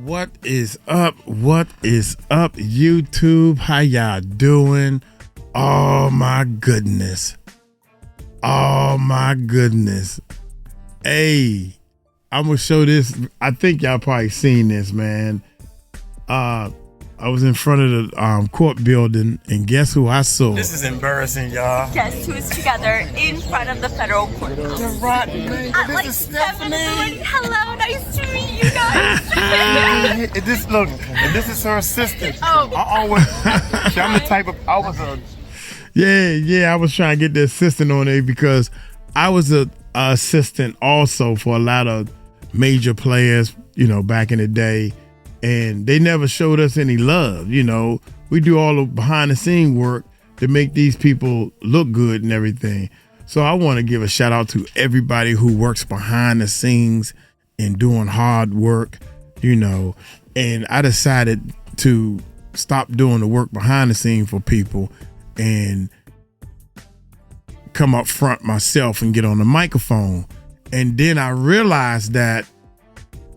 What is up? What is up, YouTube? How y'all doing? Oh my goodness. Oh my goodness. Hey, I'm gonna show this. I think y'all probably seen this, man. I was in front of the court building, and guess who I saw? This is embarrassing, y'all. Guess who's together in front of the federal courthouse? The rotten man. At like 7 in the morning. Hello, nice to meet you guys. And this is her assistant. Oh. I'm the type of, Yeah, I was trying to get the assistant on there because I was a assistant also for a lot of major players, back in the day. And they never showed us any love. We do all the behind the scene work to make these people look good and everything. So I want to give a shout out to everybody who works behind the scenes and doing hard work, and I decided to stop doing the work behind the scenes for people and come up front myself and get on the microphone. And then I realized that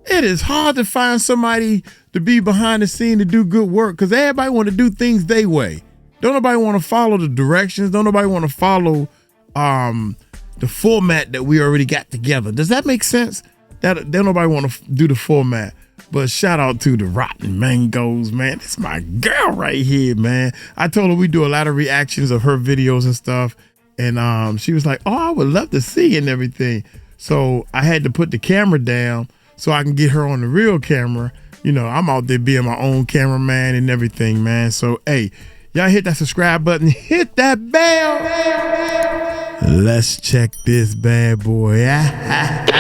it is hard to find somebody to be behind the scene to do good work because everybody want to do things their way. Don't nobody want to follow the directions. Don't nobody want to follow the format that we already got together. Does that make sense? Don't nobody want to do the format. But shout out to the Rotten Mangoes, man. It's my girl right here, man. I told her we do a lot of reactions of her videos and stuff. And she was like, oh, I would love to see and everything. So I had to put the camera down so I can get her on the real camera. I'm out there being my own cameraman and everything, man. So, hey, y'all hit that subscribe button. Hit that bell. Let's check this bad boy out.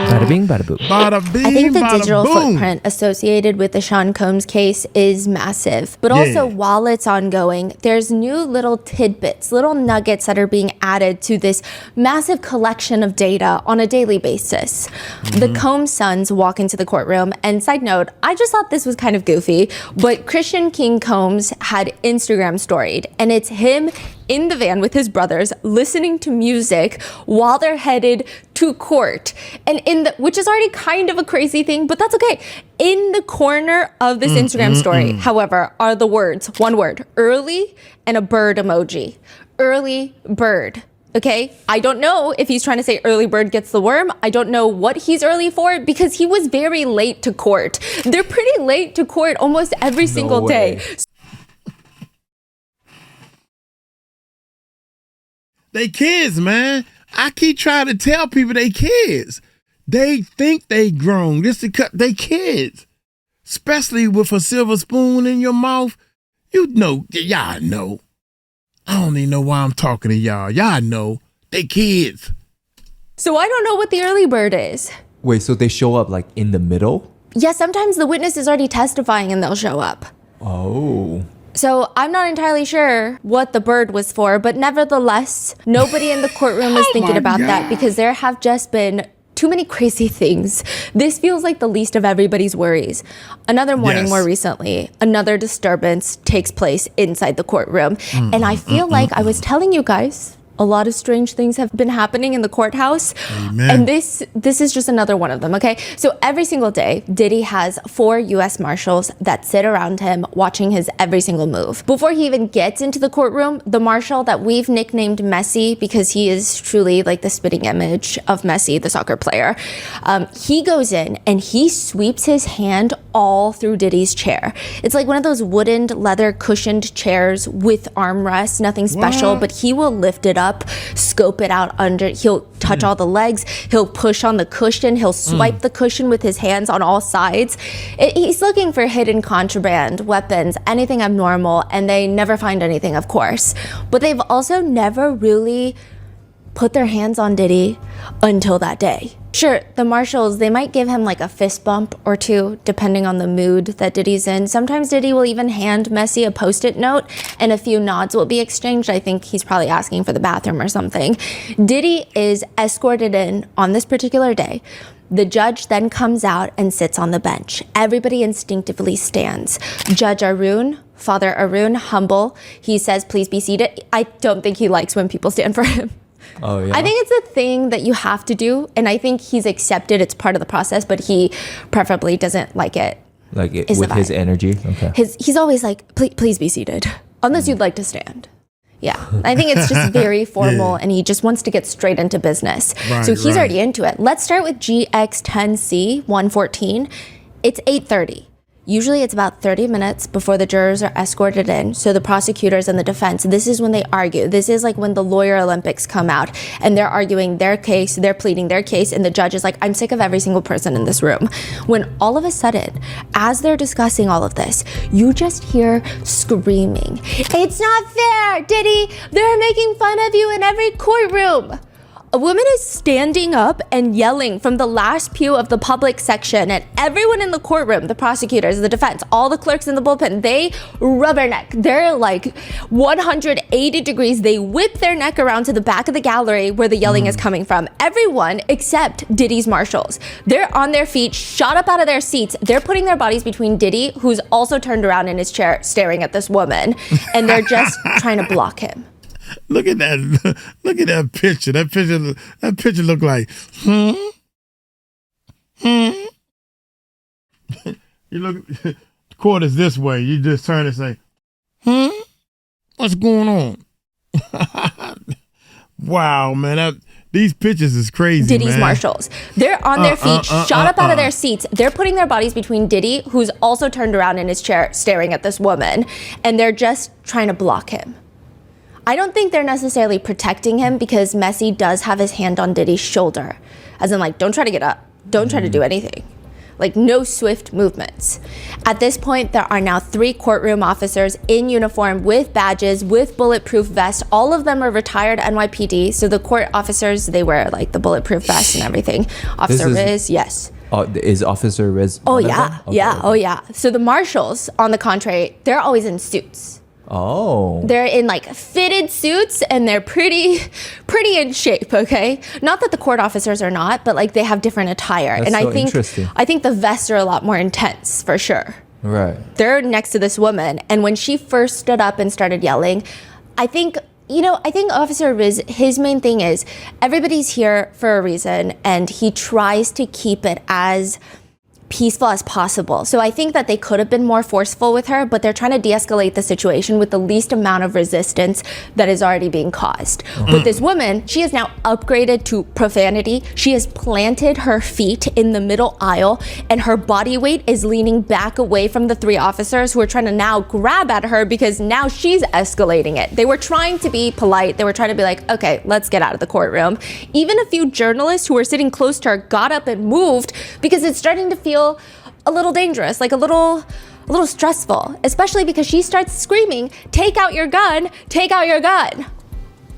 Bada bing, bada boom. Bada bing, I think the bada digital boom. footprint associated with the Sean Combs case is massive. But also, while it's ongoing, there's new little tidbits, little nuggets that are being added to this massive collection of data on a daily basis. The Combs sons walk into the courtroom, and side note, I just thought this was kind of goofy, but Christian King Combs had Instagram storied, and it's him in the van with his brothers listening to music while they're headed to court, and which is already kind of a crazy thing, but that's okay. In the corner of this Instagram story, however, are the words, one word, early, and a bird emoji. Early bird. Okay, I don't know if he's trying to say early bird gets the worm. I don't know what he's early for because he was very late to court. They're pretty late to court almost every single day. They kids, man. I keep trying to tell people they kids. They think they grown. They kids. Especially with a silver spoon in your mouth. Y'all know. I don't even know why I'm talking to y'all. Y'all know. They kids. So I don't know what the early bird is. Wait, so they show up like in the middle? Yeah, sometimes the witness is already testifying and they'll show up. Oh. So I'm not entirely sure what the bird was for, but nevertheless, nobody in the courtroom is thinking about that because there have just been too many crazy things. This feels like the least of everybody's worries. Another morning more recently, another disturbance takes place inside the courtroom. And I feel like I was telling you guys, a lot of strange things have been happening in the courthouse. Amen. And this is just another one of them, okay? So every single day, Diddy has 4 U.S. Marshals that sit around him watching his every single move. Before he even gets into the courtroom, the Marshal that we've nicknamed Messi, because he is truly like the spitting image of Messi, the soccer player, he goes in and he sweeps his hand all through Diddy's chair. It's like one of those wooden, leather cushioned chairs with armrests, nothing special, but he will lift it up, scope it out under, he'll touch all the legs, he'll push on the cushion, he'll swipe the cushion with his hands on all sides. He's looking for hidden contraband, weapons, anything abnormal, and they never find anything, of course. But they've also never really put their hands on Diddy until that day. Sure, the Marshals, they might give him like a fist bump or two, depending on the mood that Diddy's in. Sometimes Diddy will even hand Messi a Post-it note and a few nods will be exchanged. I think he's probably asking for the bathroom or something. Diddy is escorted in on this particular day. The judge then comes out and sits on the bench. Everybody instinctively stands. Judge Arun, Father Arun, humble. He says, please be seated. I don't think he likes when people stand for him. Oh, yeah. I think it's a thing that you have to do, and I think he's accepted it's part of the process, but he preferably doesn't like it. Like is with the his vibe. energy. Okay. He's always like, please be seated, unless you'd like to stand. Yeah, I think it's just very formal, and he just wants to get straight into business. Right, So he's right. already into it. Let's start with GX10C 114. It's 8:30. Usually it's about 30 minutes before the jurors are escorted in. So the prosecutors and the defense, this is when they argue. This is like when the lawyer Olympics come out and they're arguing their case, they're pleading their case, and the judge is like, I'm sick of every single person in this room. When all of a sudden, as they're discussing all of this, you just hear screaming. It's not fair, Diddy. They're making fun of you in every courtroom. A woman is standing up and yelling from the last pew of the public section, and everyone in the courtroom, the prosecutors, the defense, all the clerks in the bullpen, they rubberneck. They're like 180 degrees. They whip their neck around to the back of the gallery where the yelling is coming from. Everyone except Diddy's marshals. They're on their feet, shot up out of their seats. They're putting their bodies between Diddy, who's also turned around in his chair staring at this woman, and they're just trying to block him. Look at that! Look at that picture. That picture look like. You look. The court is this way. You just turn and say, What's going on? Wow, man! These pictures is crazy. Diddy's man. marshals. They're on their feet, shot up out of their seats. They're putting their bodies between Diddy, who's also turned around in his chair staring at this woman, and they're just trying to block him. I don't think they're necessarily protecting him because Messi does have his hand on Diddy's shoulder. As in, like, don't try to get up. Don't try to do anything. Like, no swift movements. At this point, there are now 3 courtroom officers in uniform with badges, with bulletproof vests. All of them are retired NYPD. So the court officers, they wear, like, the bulletproof vests and everything. Officer Riz, yes. Is Officer Riz? Oh, one of yeah. them? Okay, Yeah. okay. Oh, yeah. So the marshals, on the contrary, they're always in suits. Oh. They're in like fitted suits and they're pretty in shape, okay? Not that the court officers are not, but like they have different attire. That's and so I think interesting. I think the vests are a lot more intense for sure. Right. They're next to this woman, and when she first stood up and started yelling, I think Officer Riz, his main thing is everybody's here for a reason, and he tries to keep it as peaceful as possible. So I think that they could have been more forceful with her, but they're trying to de-escalate the situation with the least amount of resistance that is already being caused. With this woman, she is now upgraded to profanity. She has planted her feet in the middle aisle, and her body weight is leaning back away from the 3 officers who are trying to now grab at her because now she's escalating it. They were trying to be polite. They were trying to be like, okay, let's get out of the courtroom. Even a few journalists who were sitting close to her got up and moved because it's starting to feel a little dangerous, like a little stressful, especially because she starts screaming, take out your gun, take out your gun.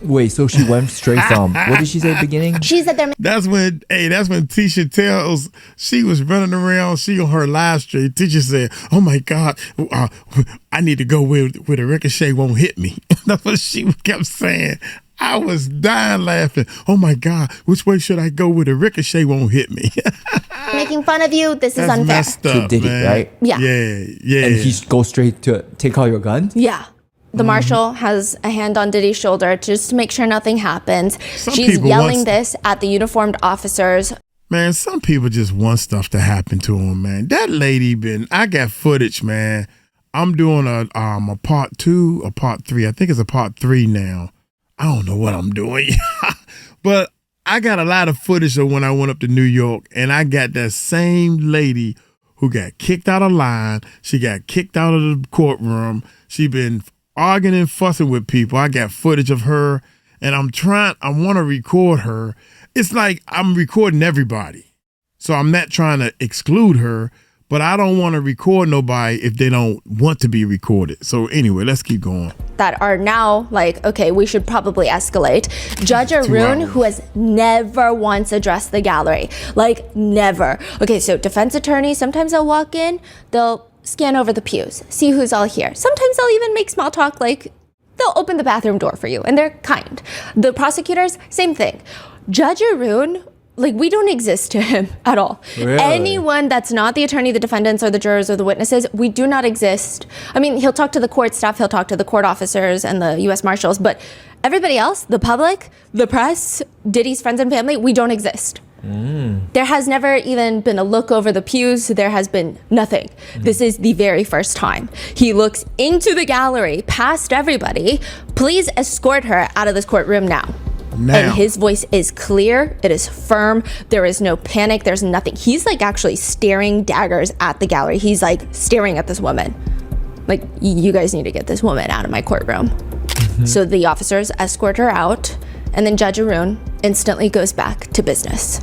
Wait, so she went straight from, what did she say at the beginning? She said they're That's when Tisha tells she was running around. She on her live stream. Tisha said, "Oh my God, I need to go where the ricochet won't hit me." That's what she kept saying. I was dying laughing. Oh my God, which way should I go where the ricochet won't hit me? making fun of you. This is That's unfair. messed up, To Diddy, man. right? Yeah. Yeah. And he goes straight to take out your gun? Yeah. The marshal has a hand on Diddy's shoulder just to make sure nothing happens. Some She's people yelling want- this at the uniformed officers. Man, some people just want stuff to happen to them, man. That lady I got footage, man. I'm doing a part 2, a part 3. I think it's a part 3 now. I don't know what I'm doing. But I got a lot of footage of when I went up to New York, and I got that same lady who got kicked out of line. She got kicked out of the courtroom. She been arguing and fussing with people. I got footage of her, and I want to record her. It's like I'm recording everybody. So I'm not trying to exclude her, but I don't want to record nobody if they don't want to be recorded. So anyway, let's keep going. That are now like, okay, we should probably escalate. Judge Arun, hours. who has never once addressed the gallery, like never. Okay, so defense attorneys, sometimes they'll walk in, they'll scan over the pews, see who's all here. Sometimes they'll even make small talk, like they'll open the bathroom door for you, and they're kind. The prosecutors, same thing. Judge Arun Like, we don't exist to him at all. Really? Anyone that's not the attorney, the defendants, or the jurors, or the witnesses, we do not exist. I mean, he'll talk to the court staff, he'll talk to the court officers and the U.S. Marshals, but everybody else, the public, the press, Diddy's friends and family, we don't exist. There has never even been a look over the pews. There has been nothing. This is the very first time. He looks into the gallery, past everybody. Please escort her out of this courtroom now. And his voice is clear. It is firm. There is no panic. There's nothing. He's like actually staring daggers at the gallery. He's like staring at this woman. Like, you guys need to get this woman out of my courtroom. So the officers escort her out, and then Judge Arun instantly goes back to business.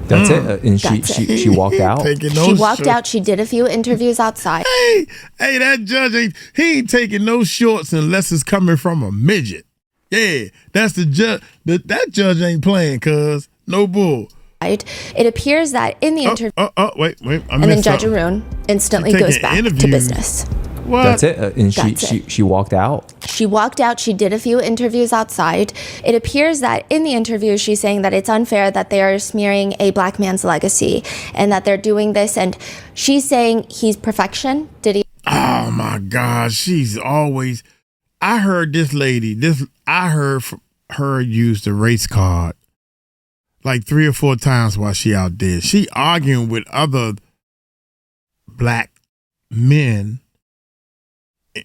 That's it. And she walked out. She walked out. She did a few interviews outside. Hey, that judge ain't taking no shorts unless it's coming from a midget. Yeah, that's the judge. That judge ain't playing, cuz. No bull. It appears that in the interview, wait, and then Judge Arun instantly goes back to business. What? That's it. And she walked out. She walked out. She did a few interviews outside. It appears that in the interview, she's saying that it's unfair that they are smearing a black man's legacy and that they're doing this. And she's saying he's perfection. Did he? Oh my God, she's always. I heard this lady. I heard her use the race card like 3 or 4 times while she out there. She arguing with other black men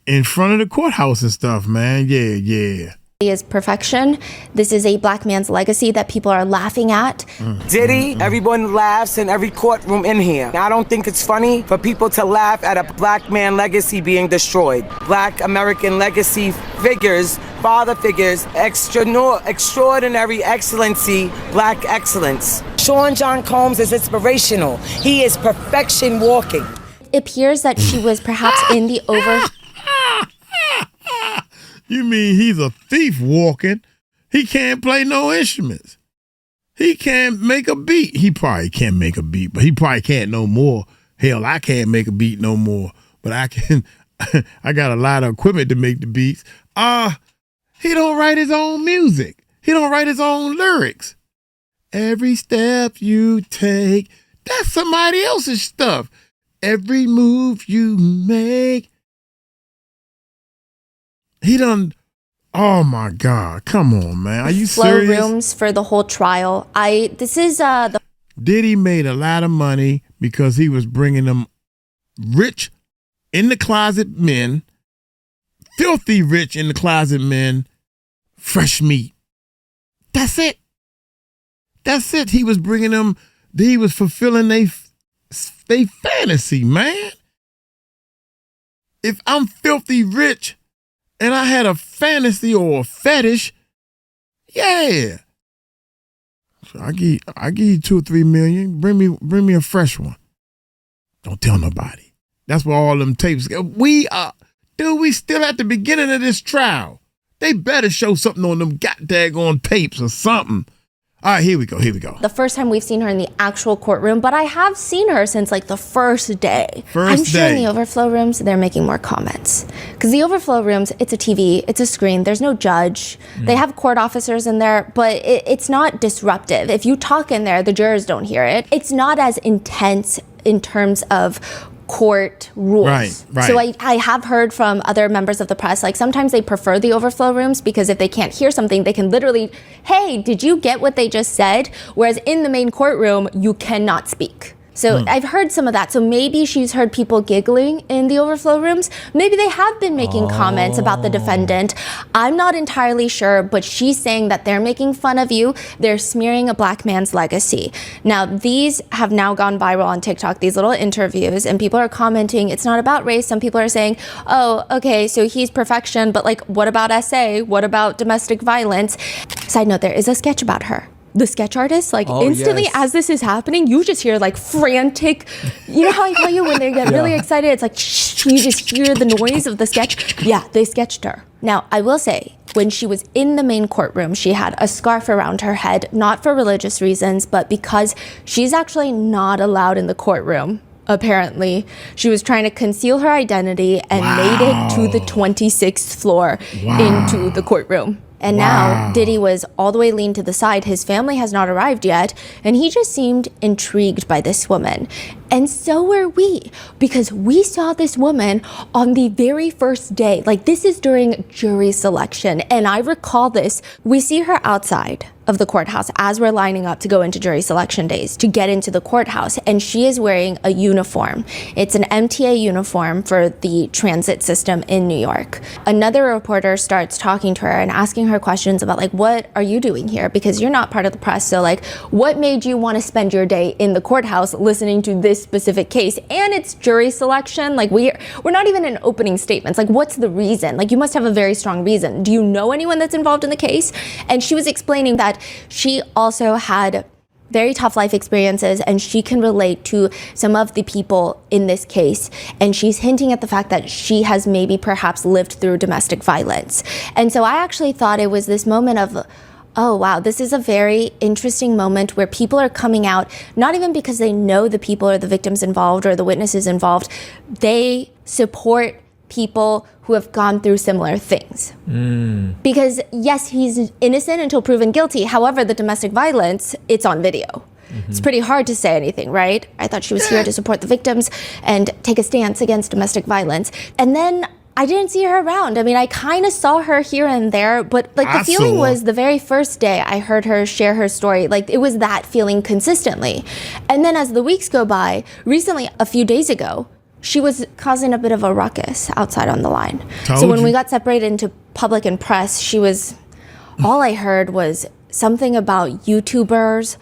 in front of the courthouse and stuff, man. Yeah. Is perfection. This is a black man's legacy that people are laughing at. Diddy, everyone laughs in every courtroom in here. I don't think it's funny for people to laugh at a black man legacy being destroyed. Black American legacy figures, father figures, extraordinary excellency, black excellence. Sean John Combs is inspirational. He is perfection walking. It appears that she was perhaps in the You mean he's a thief walking? He can't play no instruments. He can't make a beat. He probably can't make a beat, but he probably can't no more. Hell, I can't make a beat no more, but I can. I got a lot of equipment to make the beats. He don't write his own music. He don't write his own lyrics. Every step you take, that's somebody else's stuff. Every move you make. He done, oh my God, come on, man. Are you serious? Flow rooms for the whole trial. Diddy made a lot of money because he was bringing them rich in the closet men, filthy rich in the closet men, fresh meat. That's it. He was bringing them, he was fulfilling they fantasy, man. If I'm filthy rich, and I had a fantasy or a fetish, yeah. So I give you 2 or 3 million. Bring me a fresh one. Don't tell nobody. That's where all them tapes go. We still at the beginning of this trial. They better show something on them goddamn tapes or something. All right, here we go. The first time we've seen her in the actual courtroom, but I have seen her since like the first day. I'm sure in the overflow rooms, they're making more comments. Because the overflow rooms, it's a TV, it's a screen, there's no judge. They have court officers in there, but it's not disruptive. If you talk in there, the jurors don't hear it. It's not as intense in terms of court rules. Right. So I have heard from other members of the press, like sometimes they prefer the overflow rooms because if they can't hear something, they can literally, hey, did you get what they just said? Whereas in the main courtroom, you cannot speak. So I've heard some of that. So maybe she's heard people giggling in the overflow rooms. Maybe they have been making comments about the defendant. I'm not entirely sure, but she's saying that they're making fun of you. They're smearing a black man's legacy. Now, these have now gone viral on TikTok, these little interviews, and people are commenting, it's not about race. Some people are saying, oh, okay, so he's perfection, but like, what about SA? What about domestic violence? Side note, there is a sketch about her. The sketch artist, like instantly as this is happening, you just hear like frantic, you know how I tell you when they get really excited, it's like, shh, you just hear the noise of the sketch. Yeah, they sketched her. Now, I will say, when she was in the main courtroom, she had a scarf around her head, not for religious reasons, but because she's actually not allowed in the courtroom. Apparently, she was trying to conceal her identity and made it to the 26th floor into the courtroom. And now Diddy was all the way leaned to the side. His family has not arrived yet. And he just seemed intrigued by this woman. And so were we, because we saw this woman on the very first day. Like, this is during jury selection. And I recall this. We see her outside of the courthouse as we're lining up to go into jury selection days to get into the courthouse. And she is wearing a uniform. It's an MTA uniform for the transit system in New York. Another reporter starts talking to her and asking her questions about, like, what are you doing here? Because you're not part of the press. So, like, what made you want to spend your day in the courthouse listening to this specific case? And it's jury selection. Like, we're not even in opening statements. Like, what's the reason? Like, you must have a very strong reason. Do you know anyone that's involved in the case? And she was explaining that she also had very tough life experiences and she can relate to some of the people in this case. And she's hinting at the fact that she has maybe perhaps lived through domestic violence. And so I actually thought it was this moment of, oh, wow, this is a very interesting moment where people are coming out, not even because they know the people or the victims involved or the witnesses involved. They support people who have gone through similar things. Because yes, he's innocent until proven guilty. However, the domestic violence, it's on video. It's pretty hard to say anything, right? I thought she was here to support the victims and take a stance against domestic violence. And then I didn't see her around. I mean, I kind of saw her here and there, but like the feeling was the very first day I heard her share her story, like it was that feeling consistently. And then as the weeks go by, recently, a few days ago, she was causing a bit of a ruckus outside on the line. So when we got separated into public and press, she was, all I heard was something about YouTubers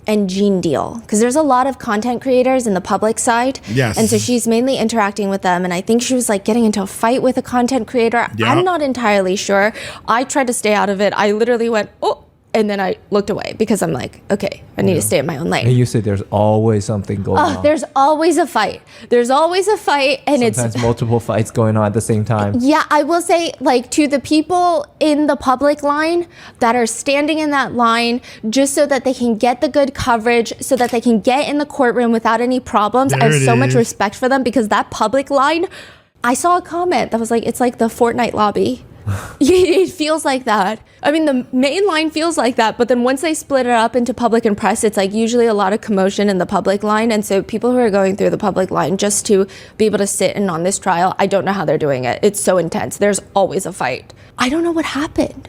and Gene Deal. Because there's a lot of content creators in the public side. Yes. And so she's mainly interacting with them. And I think she was like getting into a fight with a content creator. Yep. I'm not entirely sure. I tried to stay out of it. I literally went, oh. And then I looked away because I'm like, okay, I need to stay in my own lane. And you said there's always something going on. There's always a fight. There's always a fight. And sometimes it's multiple fights going on at the same time. Yeah, I will say, like, to the people in the public line that are standing in that line just so that they can get the good coverage, so that they can get in the courtroom without any problems. I have so much respect for them because that public line, I saw a comment that was like, it's like the Fortnite lobby. It feels like that. I mean, the main line feels like that, but then once they split it up into public and press, it's like usually a lot of commotion in the public line. And so people who are going through the public line just to be able to sit in on this trial, I don't know how they're doing it. It's so intense. There's always a fight. I don't know what happened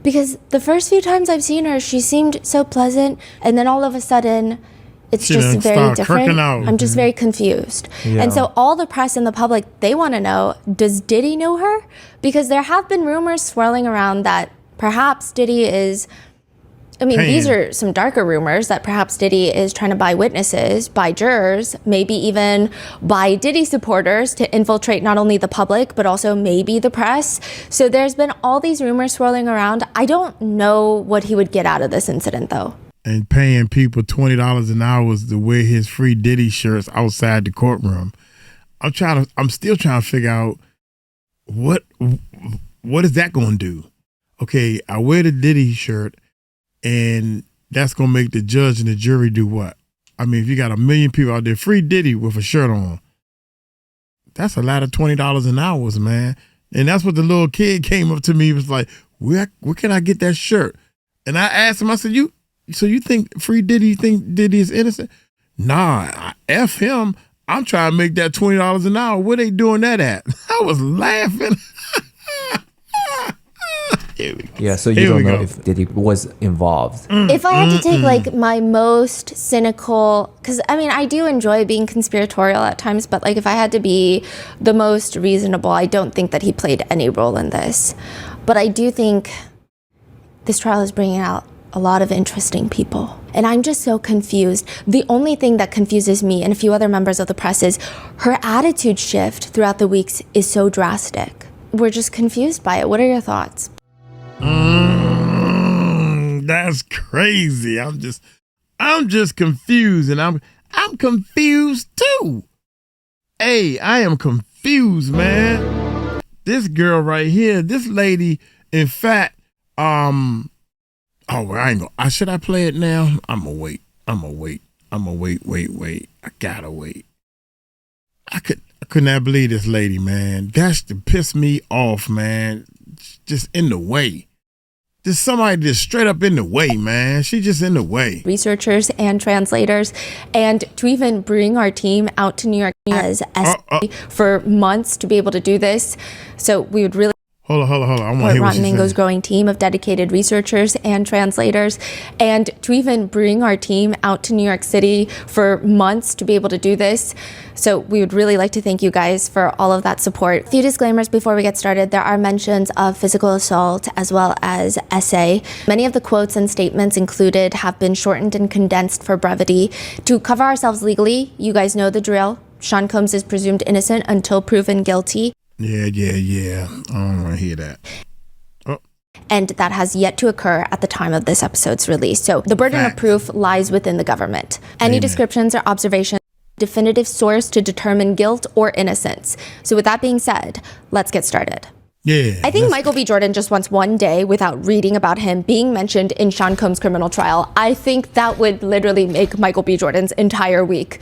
because the first few times I've seen her, she seemed so pleasant. And then all of a sudden, it's just very different. I'm just very confused. Yeah. And so all the press and the public, they want to know, does Diddy know her? Because there have been rumors swirling around that perhaps Diddy is, I mean, these are some darker rumors that perhaps Diddy is trying to buy witnesses, buy jurors, maybe even buy Diddy supporters to infiltrate not only the public, but also maybe the press. So there's been all these rumors swirling around. I don't know what he would get out of this incident, though. And paying people $20 an hour to wear his free Diddy shirts outside the courtroom. I'm still trying to figure out what is that going to do? Okay, I wear the Diddy shirt, and that's going to make the judge and the jury do what? I mean, if you got 1 million people out there, free Diddy with a shirt on, that's a lot of $20 an hour, man. And that's what the little kid came up to me, was like, where can I get that shirt? And I asked him, I said, so you think free Diddy, you think Diddy is innocent? Nah, F him. I'm trying to make that $20 an hour. Where they doing that at? I was laughing. Here we go. Yeah, so you don't know if Diddy was involved. If I had to take like my most cynical, because I mean, I do enjoy being conspiratorial at times, but like if I had to be the most reasonable, I don't think that he played any role in this. But I do think this trial is bringing out a lot of interesting people. And I'm just so confused. The only thing that confuses me and a few other members of the press is her attitude shift throughout the weeks is so drastic. We're just confused by it. What are your thoughts? That's crazy. I'm just confused, and I'm confused too. Hey, I am confused, man. This girl right here, this lady, in fact, oh, well, I ain't gonna. Should I play it now? I'm gonna wait. Wait. I gotta wait. I could not believe this lady, man. That's to piss me off, man. Just in the way. There's somebody just straight up in the way, man. She just in the way. Researchers and translators, and to even bring our team out to New York as for months to be able to do this. So we would really Hold on. I want to hear what Rotten she's Mango's saying. growing team of dedicated researchers and translators, and to even bring our team out to New York City for months to be able to do this. So we would really like to thank you guys for all of that support. A few disclaimers before we get started. There are mentions of physical assault as well as essay. Many of the quotes and statements included have been shortened and condensed for brevity. To cover ourselves legally, you guys know the drill. Sean Combs is presumed innocent until proven guilty. Yeah. I don't want to hear that. And that has yet to occur at the time of this episode's release. So the burden of proof lies within the government. Any descriptions or observations, definitive source to determine guilt or innocence. So with that being said, let's get started. Yeah. I think Michael B. Jordan just wants one day without reading about him being mentioned in Sean Combs' criminal trial. I think that would literally make Michael B. Jordan's entire week.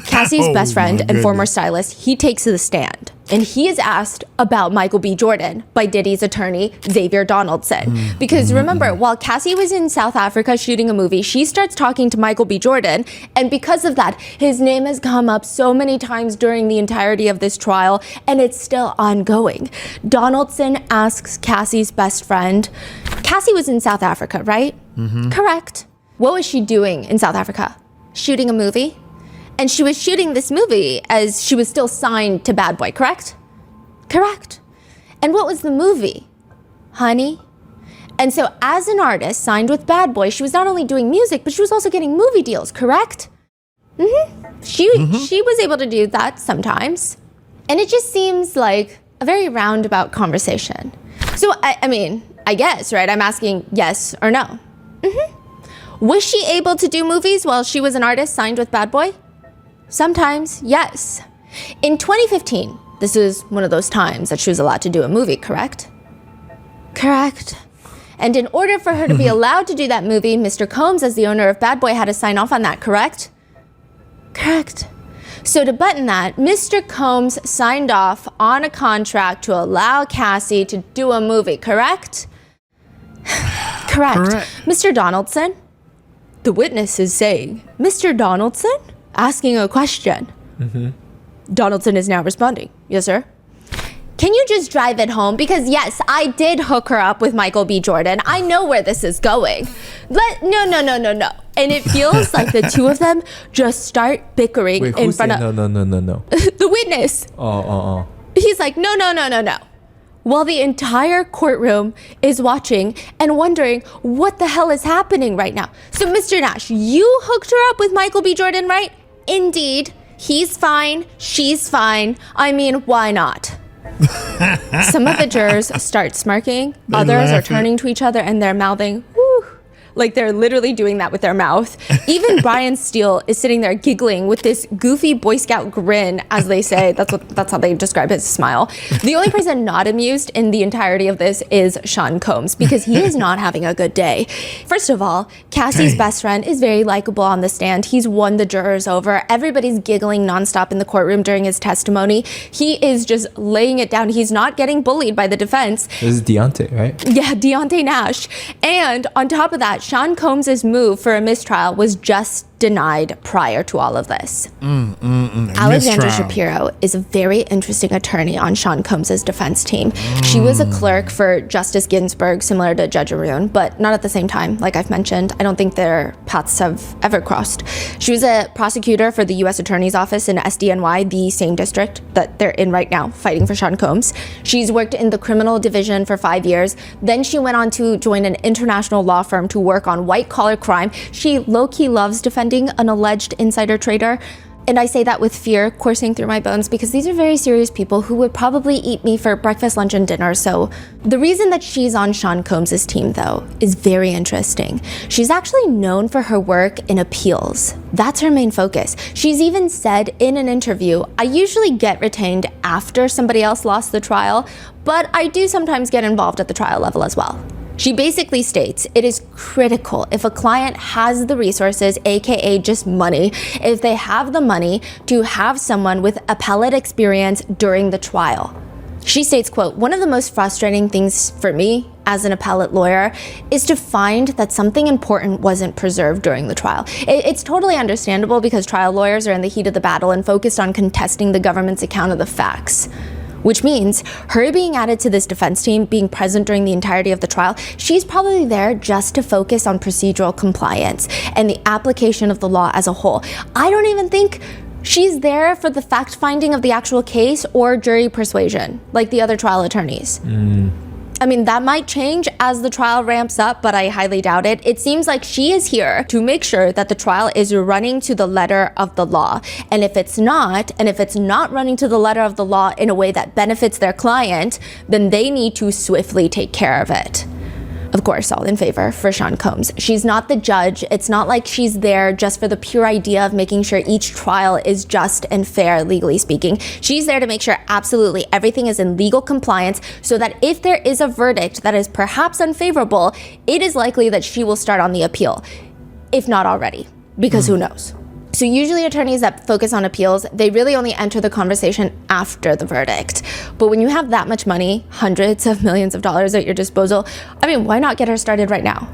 Cassie's best friend and former stylist, he takes to the stand. And he is asked about Michael B. Jordan by Diddy's attorney, Xavier Donaldson. Because remember, while Cassie was in South Africa shooting a movie, she starts talking to Michael B. Jordan. And because of that, his name has come up so many times during the entirety of this trial, and it's still ongoing. Donaldson asks Cassie's best friend, Cassie was in South Africa, right? Correct. What was she doing in South Africa? Shooting a movie? And she was shooting this movie as she was still signed to Bad Boy, correct? Correct. And what was the movie? Honey? And so as an artist signed with Bad Boy, she was not only doing music, but she was also getting movie deals, correct? She was able to do that sometimes. And it just seems like a very roundabout conversation. So, I mean, I guess, right? I'm asking yes or no. Was she able to do movies while she was an artist signed with Bad Boy? Sometimes, yes. In 2015, this is one of those times that she was allowed to do a movie, correct? Correct. And in order for her to be allowed to do that movie, Mr. Combs, as the owner of Bad Boy, had to sign off on that, correct? Correct. So to button that, Mr. Combs signed off on a contract to allow Cassie to do a movie, correct? Correct. Mr. Donaldson, the witness is saying, Mr. Donaldson? Asking a question. Donaldson is now responding. Yes, sir. Can you just drive it home? Because yes, I did hook her up with Michael B. Jordan. I know where this is going. No. And it feels like the two of them just start bickering in front of... No. the witness. He's like, no. While the entire courtroom is watching and wondering what the hell is happening right now. So Mr. Nash, you hooked her up with Michael B. Jordan, right? Indeed. He's fine. She's fine. I mean, why not? Some of the jurors start smirking. Others are turning to each other and they're mouthing, whoo. Like they're literally doing that with their mouth. Even Brian Steele is sitting there giggling with this goofy Boy Scout grin, as they say. That's how they describe his smile. The only person not amused in the entirety of this is Sean Combs, because he is not having a good day. First of all, Cassie's best friend is very likable on the stand. He's won the jurors over. Everybody's giggling nonstop in the courtroom during his testimony. He is just laying it down. He's not getting bullied by the defense. This is Deontay, right? Yeah, Deontay Nash. And on top of that, Sean Combs' move for a mistrial was just denied prior to all of this. Alexandra Mistrial. Shapiro is a very interesting attorney on Sean Combs' defense team. She was a clerk for Justice Ginsburg, similar to Judge Arun, but not at the same time, like I've mentioned. I don't think their paths have ever crossed. She was a prosecutor for the U.S. Attorney's Office in SDNY, the same district that they're in right now, fighting for Sean Combs. She's worked in the criminal division for 5 years. Then she went on to join an international law firm to work on white-collar crime. She low-key loves defending an alleged insider trader. And I say that with fear coursing through my bones because these are very serious people who would probably eat me for breakfast, lunch, and dinner. So the reason that she's on Sean Combs' team, though, is very interesting. She's actually known for her work in appeals. That's her main focus. She's even said in an interview, I usually get retained after somebody else lost the trial, but I do sometimes get involved at the trial level as well. She basically states it is critical if a client has the resources, aka just money, if they have the money to have someone with appellate experience during the trial. She states, quote, one of the most frustrating things for me as an appellate lawyer is to find that something important wasn't preserved during the trial. It's totally understandable because trial lawyers are in the heat of the battle and focused on contesting the government's account of the facts. Which means her being added to this defense team, being present during the entirety of the trial, she's probably there just to focus on procedural compliance and the application of the law as a whole. I don't even think she's there for the fact-finding of the actual case or jury persuasion, like the other trial attorneys. I mean, that might change as the trial ramps up, but I highly doubt it. It seems like she is here to make sure that the trial is running to the letter of the law. And if it's not running to the letter of the law in a way that benefits their client, then they need to swiftly take care of it. Of course, all in favor for Sean Combs. She's not the judge. It's not like she's there just for the pure idea of making sure each trial is just and fair, legally speaking. She's there to make sure absolutely everything is in legal compliance so that if there is a verdict that is perhaps unfavorable, it is likely that she will start on the appeal, if not already, because who knows? So usually attorneys that focus on appeals, they really only enter the conversation after the verdict. But when you have that much money, hundreds of millions of dollars at your disposal, I mean, why not get her started right now?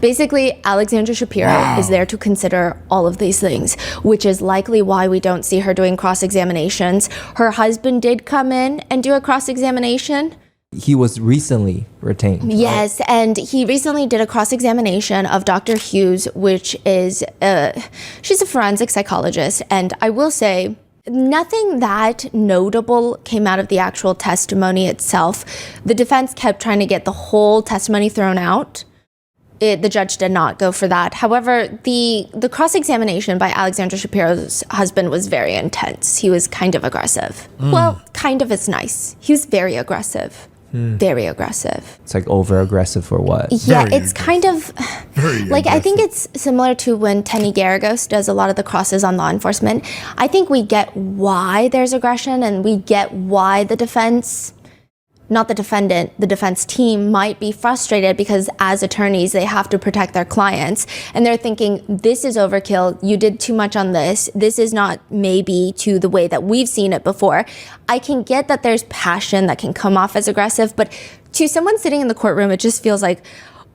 Basically, Alexandra Shapiro is there to consider all of these things, which is likely why we don't see her doing cross-examinations. Her husband did come in and do a cross-examination. He was recently retained. Yes, and he recently did a cross-examination of Dr. Hughes, which is, she's a forensic psychologist, and I will say, nothing that notable came out of the actual testimony itself. The defense kept trying to get the whole testimony thrown out. The judge did not go for that. However, the cross-examination by Alexandra Shapiro's husband was very intense. He was kind of aggressive. Well, kind of is nice. He was very aggressive. Very aggressive. It's like over-aggressive for what? Yeah, Very it's kind of like, I think it's similar to when Tenny Garagos does a lot of the crosses on law enforcement. I think we get why there's aggression and we get why the defense, not the defendant, the defense team might be frustrated because as attorneys, they have to protect their clients. And they're thinking, this is overkill. You did too much on this. This is not maybe to the way that we've seen it before. I can get that there's passion that can come off as aggressive, but to someone sitting in the courtroom, it just feels like,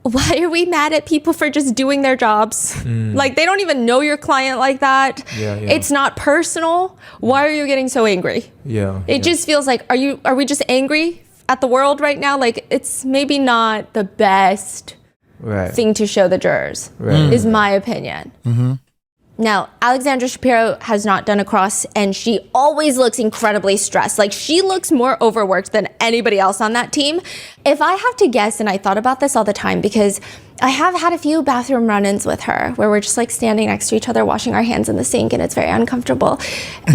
why are we mad at people for just doing their jobs? Like, they don't even know your client like that. Yeah. It's not personal. Why are you getting so angry? It just feels like, are we just angry at the world right now? Like, it's maybe not the best thing to show the jurors, is my opinion. Now, Alexandra Shapiro has not done a cross, and she always looks incredibly stressed. Like, she looks more overworked than anybody else on that team. If I have to guess, and I thought about this all the time because I have had a few bathroom run-ins with her where we're just like standing next to each other, washing our hands in the sink, and it's very uncomfortable.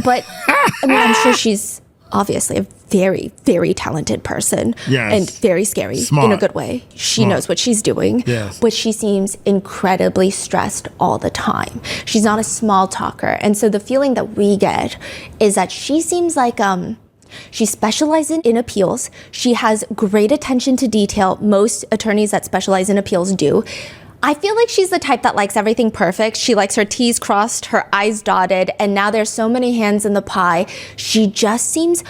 But I mean, I'm sure she's obviously a very, very talented person. Yes. And very scary. Smart. In a good way. She knows what she's doing. Yes. But she seems incredibly stressed all the time. She's not a small talker. And so the feeling that we get is that she seems like she specializes in appeals. She has great attention to detail. Most attorneys that specialize in appeals do. I feel like she's the type that likes everything perfect. She likes her T's crossed, her I's dotted, and now there's so many hands in the pie. She just seems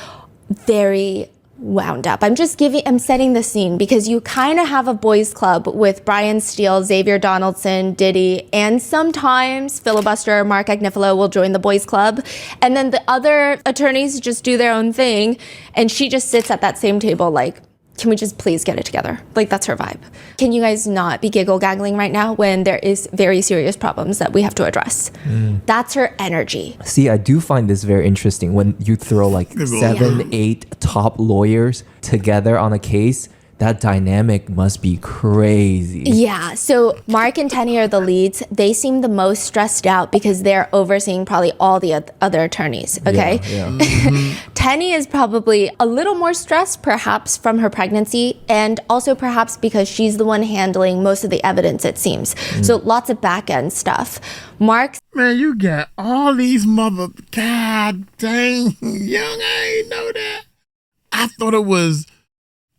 very wound up. I'm setting the scene because you kind of have a boys club with Brian Steele, Xavier Donaldson, Diddy, and sometimes filibuster Mark Agnifilo will join the boys club. And then the other attorneys just do their own thing. And she just sits at that same table like, can we just please get it together? Like, that's her vibe. Can you guys not be giggle-gaggling right now when there is very serious problems that we have to address? That's her energy. See, I do find this very interesting when you throw like 7, 8 top lawyers together on a case. That dynamic must be crazy. Yeah, so Mark and Tenny are the leads. They seem the most stressed out because they're overseeing probably all the other attorneys, okay? Tenny is probably a little more stressed, perhaps from her pregnancy, and also perhaps because she's the one handling most of the evidence, it seems. So lots of back-end stuff. Mark... Man, you got all these God dang, young, I ain't know that. I thought it was...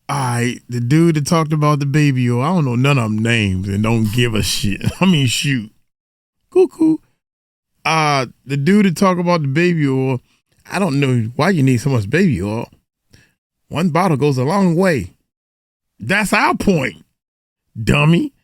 All right, the dude that talked about the baby oil, I don't know none of them names and don't give a shit. I mean, shoot. Cuckoo. The dude that talked about the baby oil, I don't know why you need so much baby oil. One bottle goes a long way. That's our point, dummy.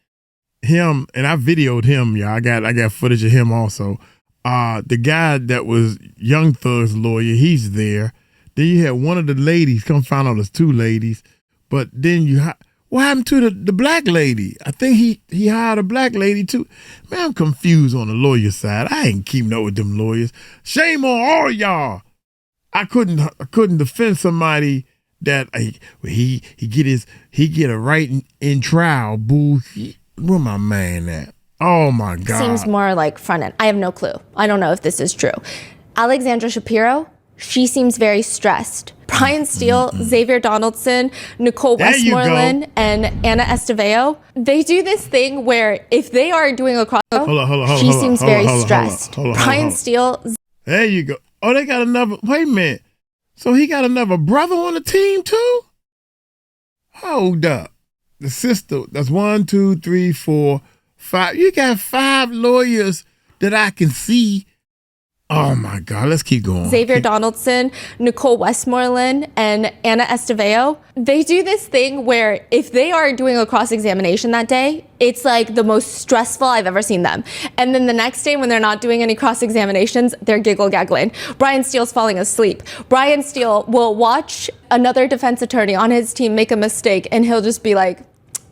Him, and I videoed him, y'all. I got footage of him also. The guy that was Young Thug's lawyer, he's there. Then you had one of the ladies, come find out there's two ladies. But then what happened to the black lady? I think he hired a black lady too. Man, I'm confused on the lawyer side. I ain't keeping up with them lawyers. Shame on all y'all. I couldn't defend somebody that he get a right in trial. Boo. Where my man at? Oh my God. Seems more like front end. I have no clue. I don't know if this is true. Alexandra Shapiro, she seems very stressed. Brian Steele, Xavier Donaldson, Nicole Westmoreland, and Anna Estevao, they do this thing where if they are doing a cross, she seems very stressed. Brian Steele. There you go. Oh, they got another. Wait a minute. So he got another brother on the team too? Hold up. The sister, that's 1, 2, 3, 4, 5. You got 5 lawyers that I can see. Oh my God, let's keep going. Xavier Donaldson, Nicole Westmoreland, and Anna Estevao, they do this thing where if they are doing a cross-examination that day, it's like the most stressful I've ever seen them. And then the next day when they're not doing any cross-examinations, they're giggle-gaggling. Brian Steele's falling asleep. Brian Steele will watch another defense attorney on his team make a mistake and he'll just be like,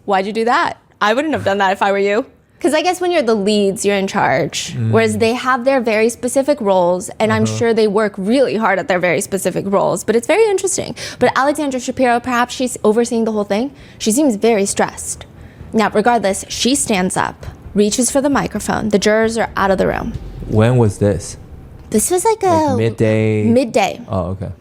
why'd you do that? I wouldn't have done that if I were you. Because I guess when you're the leads, you're in charge. Whereas they have their very specific roles, and I'm sure they work really hard at their very specific roles. But it's very interesting. But Alexandra Shapiro, perhaps she's overseeing the whole thing. She seems very stressed. Now, regardless, she stands up, reaches for the microphone. The jurors are out of the room. When was this? This was like midday? Midday. Oh, okay.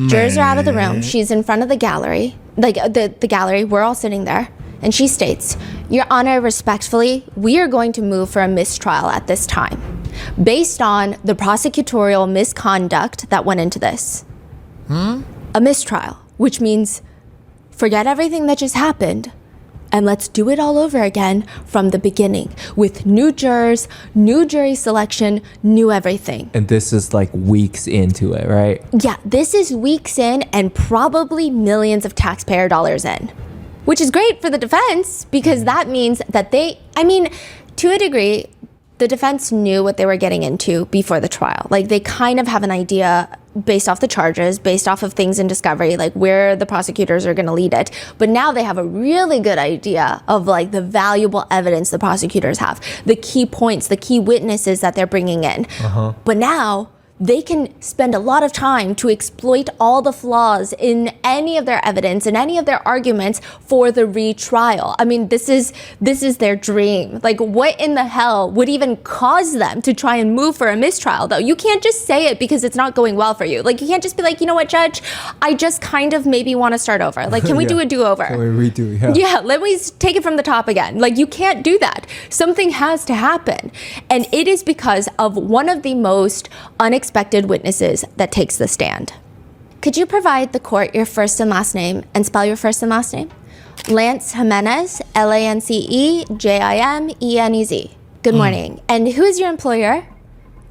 Jurors are out of the room. She's in front of the gallery. Like the gallery, we're all sitting there. And she states, Your Honor, respectfully, we are going to move for a mistrial at this time, based on the prosecutorial misconduct that went into this. A mistrial, which means forget everything that just happened, and let's do it all over again from the beginning, with new jurors, new jury selection, new everything. And this is like weeks into it, right? Yeah, this is weeks in and probably millions of taxpayer dollars in. Which is great for the defense because that means that to a degree, the defense knew what they were getting into before the trial. Like they kind of have an idea based off the charges, based off of things in discovery, like where the prosecutors are going to lead it. But now they have a really good idea of like the valuable evidence the prosecutors have, the key points, the key witnesses that they're bringing in. But now they can spend a lot of time to exploit all the flaws in any of their evidence and any of their arguments for the retrial. I mean, this is their dream. Like, what in the hell would even cause them to try and move for a mistrial, though? You can't just say it because it's not going well for you. Like, you can't just be like, you know what, Judge? I just kind of maybe want to start over. Like, can we do a do-over? Can we redo? Yeah. Yeah, let me take it from the top again. Like, you can't do that. Something has to happen. And it is because of one of the most unexpected witnesses that takes the stand. Could you provide the court your first and last name and spell your first and last name? Lance Jimenez, Lancejimez. Good morning. And who is your employer?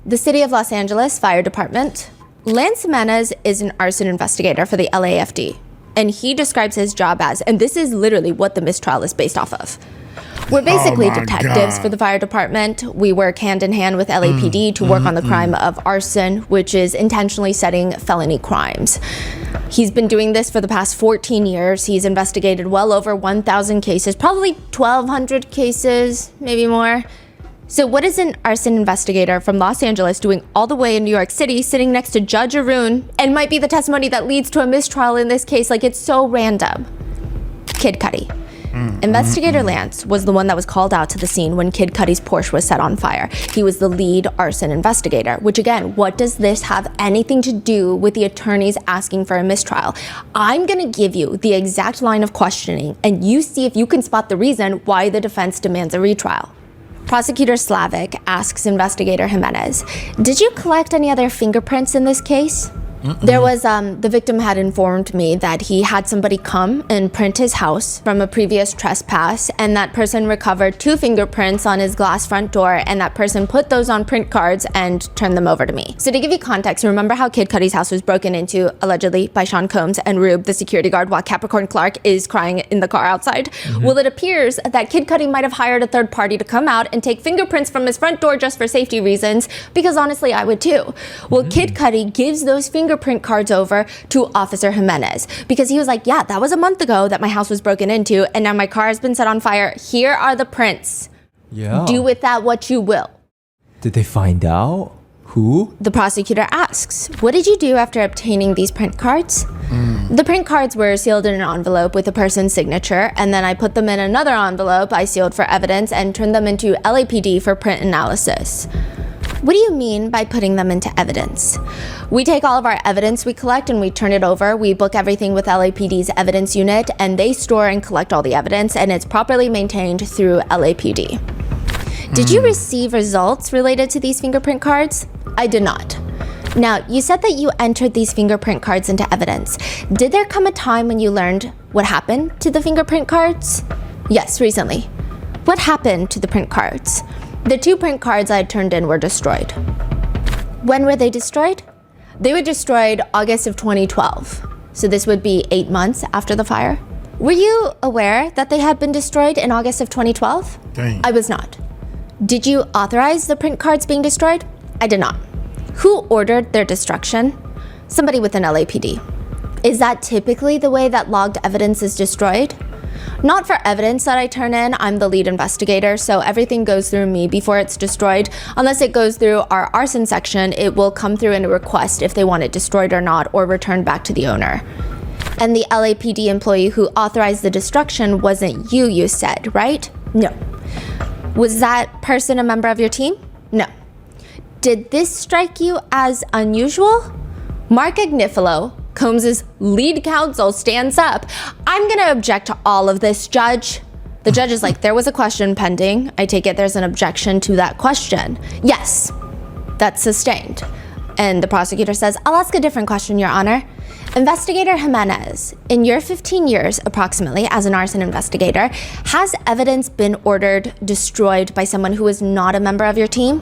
The City of Los Angeles Fire Department. Lance Jimenez is an arson investigator for the LAFD. And he describes his job as, and this is literally what the mistrial is based off of. We're basically detectives for the fire department. We work hand in hand with LAPD to work on the crime of arson, which is intentionally setting felony crimes. He's been doing this for the past 14 years. He's investigated well over 1,000 cases, probably 1,200 cases, maybe more. So what is an arson investigator from Los Angeles doing all the way in New York City, sitting next to Judge Arun, and might be the testimony that leads to a mistrial in this case? Like, it's so random. Kid Cudi. Investigator Lance was the one that was called out to the scene when Kid Cudi's Porsche was set on fire. He was the lead arson investigator, which again, what does this have anything to do with the attorneys asking for a mistrial? I'm gonna give you the exact line of questioning and you see if you can spot the reason why the defense demands a retrial. Prosecutor Slavic asks investigator Jimenez, did you collect any other fingerprints in this case? There was, the victim had informed me that he had somebody come and print his house from a previous trespass, and that person recovered 2 fingerprints on his glass front door, and that person put those on print cards and turned them over to me. So to give you context, remember how Kid Cudi's house was broken into, allegedly, by Sean Combs and Rube, the security guard, while Capricorn Clark is crying in the car outside? Well, it appears that Kid Cudi might have hired a third party to come out and take fingerprints from his front door just for safety reasons, because honestly, I would too. Well, Kid Cudi gives those fingerprint cards over to Officer Jimenez because he was like, yeah, that was a month ago that my house was broken into, and now my car has been set on fire. Here are the prints. Yeah. Do with that what you will. Did they find out? Who? The prosecutor asks, what did you do after obtaining these print cards? The print cards were sealed in an envelope with a person's signature, and then I put them in another envelope I sealed for evidence and turned them into LAPD for print analysis. What do you mean by putting them into evidence? We take all of our evidence we collect and we turn it over. We book everything with LAPD's evidence unit, and they store and collect all the evidence, and it's properly maintained through LAPD. Did you receive results related to these fingerprint cards? I did not. Now, you said that you entered these fingerprint cards into evidence. Did there come a time when you learned what happened to the fingerprint cards? Yes, recently. What happened to the print cards? The 2 print cards I had turned in were destroyed. When were they destroyed? They were destroyed August of 2012. So this would be 8 months after the fire. Were you aware that they had been destroyed in August of 2012? Dang. I was not. Did you authorize the print cards being destroyed? I did not. Who ordered their destruction? Somebody within LAPD. Is that typically the way that logged evidence is destroyed? Not for evidence that I turn in. I'm the lead investigator, so everything goes through me before it's destroyed. Unless it goes through our arson section, it will come through in a request if they want it destroyed or not, or returned back to the owner. And the LAPD employee who authorized the destruction wasn't you said, right? No. Was that person a member of your team? No. Did this strike you as unusual? Mark Agnifilo, Combs' lead counsel, stands up. I'm gonna object to all of this, Judge. The judge is like, there was a question pending. I take it there's an objection to that question. Yes, that's sustained. And the prosecutor says, I'll ask a different question, Your Honor. Investigator Jimenez, in your 15 years approximately as an arson investigator, has evidence been ordered destroyed by someone who is not a member of your team?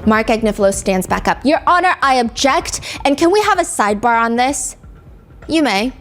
Mark Agnifilo stands back up. Your Honor, I object. And can we have a sidebar on this? You may.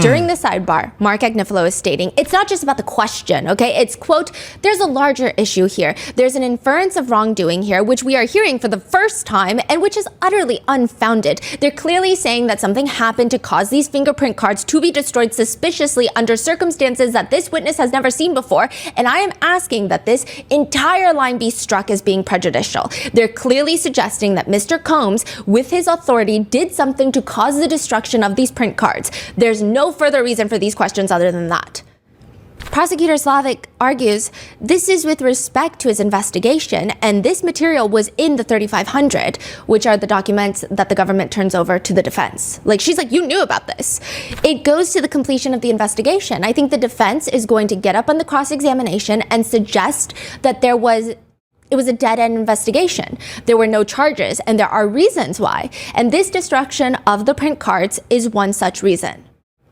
During the sidebar, Mark Agnifilo is stating, it's not just about the question, okay? It's, quote, there's a larger issue here. There's an inference of wrongdoing here, which we are hearing for the first time and which is utterly unfounded. They're clearly saying that something happened to cause these fingerprint cards to be destroyed suspiciously under circumstances that this witness has never seen before, and I am asking that this entire line be struck as being prejudicial. They're clearly suggesting that Mr. Combs, with his authority, did something to cause the destruction of these print cards. There's no further reason for these questions other than that. Prosecutor Slavic argues this is with respect to his investigation, and this material was in the 3500, which are the documents that the government turns over to the defense. Like, she's like, you knew about this. It goes to the completion of the investigation. I think the defense is going to get up on the cross-examination and suggest that it was a dead-end investigation. There were no charges, and there are reasons why. And this destruction of the print cards is one such reason.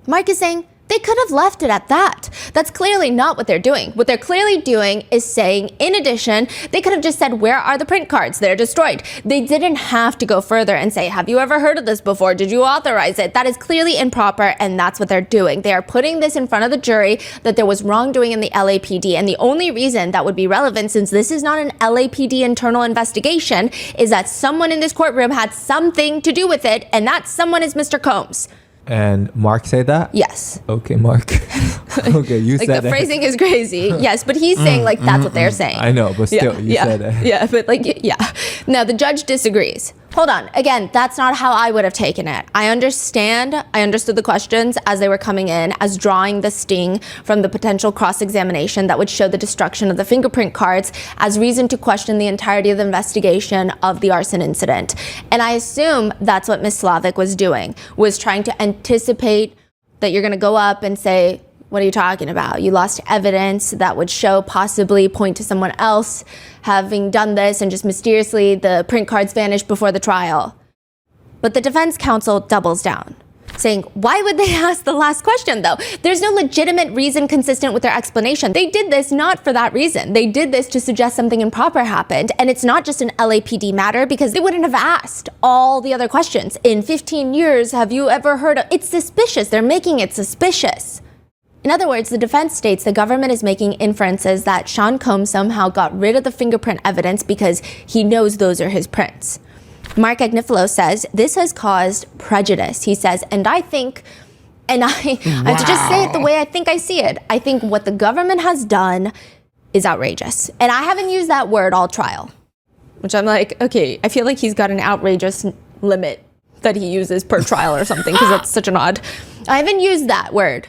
Mark is saying they could have left it at that. That's clearly not what they're doing. What they're clearly doing is saying, in addition, they could have just said, where are the print cards? They're destroyed. They didn't have to go further and say, have you ever heard of this before? Did you authorize it? That is clearly improper, and that's what they're doing. They are putting this in front of the jury that there was wrongdoing in the LAPD, and the only reason that would be relevant, since this is not an LAPD internal investigation, is that someone in this courtroom had something to do with it, and that someone is Mr. Combs. And Mark said that? Yes. Okay, Mark. Okay, you like said the it. phrasing is crazy. Yes, but he's saying like that's what they're saying. I know, but still, you said it. Yeah, but like, yeah. Now the judge disagrees. Hold on. Again, that's not how I would have taken it. I understood the questions as they were coming in as drawing the sting from the potential cross-examination that would show the destruction of the fingerprint cards as reason to question the entirety of the investigation of the arson incident. And I assume that's what Ms. Slavic was doing, was trying to anticipate that you're going to go up and say, what are you talking about? You lost evidence that would show, possibly point to someone else having done this, and just mysteriously the print cards vanished before the trial. But the defense counsel doubles down, saying, why would they ask the last question, though? There's no legitimate reason consistent with their explanation. They did this not for that reason. They did this to suggest something improper happened. And it's not just an LAPD matter, because they wouldn't have asked all the other questions. In 15 years, have you ever heard of... It's suspicious. They're making it suspicious. In other words, the defense states the government is making inferences that Sean Combs somehow got rid of the fingerprint evidence because he knows those are his prints. Mark Agnifilo says this has caused prejudice. He says, and I think, and I have to just say it the way I think I see it. I think what the government has done is outrageous. And I haven't used that word all trial, which I'm like, okay, I feel like he's got an outrageous limit that he uses per trial or something, because that's such an odd. I haven't used that word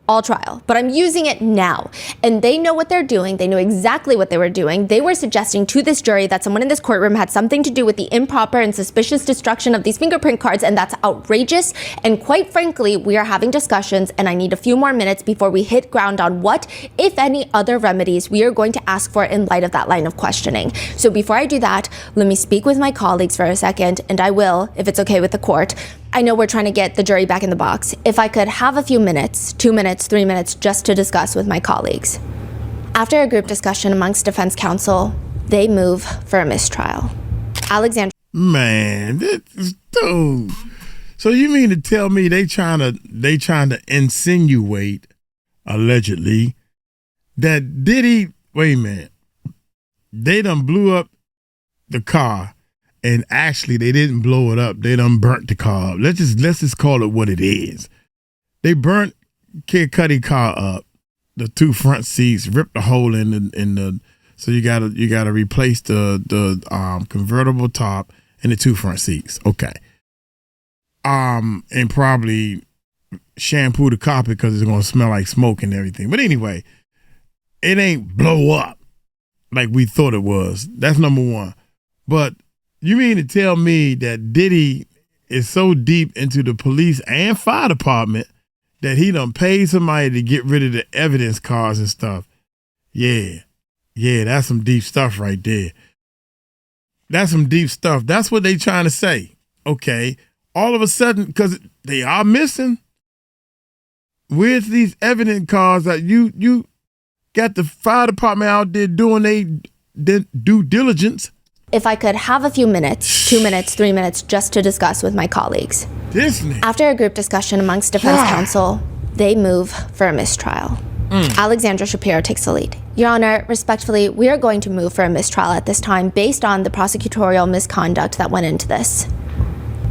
all trial, but I'm using it now. And they know what they're doing. They know exactly what they were doing. They were suggesting to this jury that someone in this courtroom had something to do with the improper and suspicious destruction of these fingerprint cards, and that's outrageous. And quite frankly, we are having discussions, and I need a few more minutes before we hit ground on what, if any, other remedies we are going to ask for in light of that line of questioning. So before I do that, let me speak with my colleagues for a second, and I will, if it's okay with the court. I know we're trying to get the jury back in the box. If I could have a few minutes, 2 minutes, 3 minutes, just to discuss with my colleagues. After a group discussion amongst defense counsel, they move for a mistrial. Alexandra. Man, dude. So you mean to tell me they trying to insinuate, allegedly, that Diddy, wait a minute, they done blew up the car. And actually, they didn't blow it up. They done burnt the car up. Let's just call it what it is. They burnt Kid Cudi car up, the two front seats, ripped a hole in the. So you gotta replace the convertible top and the two front seats. Okay. And probably shampoo the carpet because it's gonna smell like smoke and everything. But anyway, it ain't blow up like we thought it was. That's number one. But you mean to tell me that Diddy is so deep into the police and fire department that he done paid somebody to get rid of the evidence cards and stuff? Yeah, that's some deep stuff right there. That's some deep stuff. That's what they trying to say. Okay, all of a sudden, because they are missing, where's these evidence cards that you got the fire department out there doing their due diligence? If I could have a few minutes, 2 minutes, 3 minutes, just to discuss with my colleagues. After a group discussion amongst defense counsel, they move for a mistrial. Alexandra Shapiro takes the lead. Your Honor, respectfully, we are going to move for a mistrial at this time based on the prosecutorial misconduct that went into this.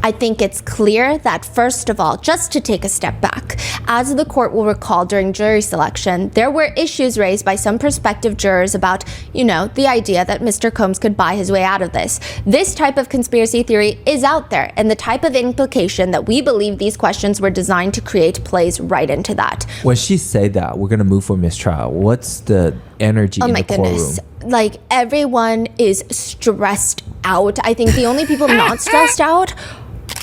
I think it's clear that, first of all, just to take a step back, as the court will recall during jury selection, there were issues raised by some prospective jurors about, the idea that Mr. Combs could buy his way out of this. This type of conspiracy theory is out there, and the type of implication that we believe these questions were designed to create plays right into that. When she said that, we're going to move for mistrial, what's the energy in the courtroom? Oh my goodness. Like, everyone is stressed out. I think the only people not stressed out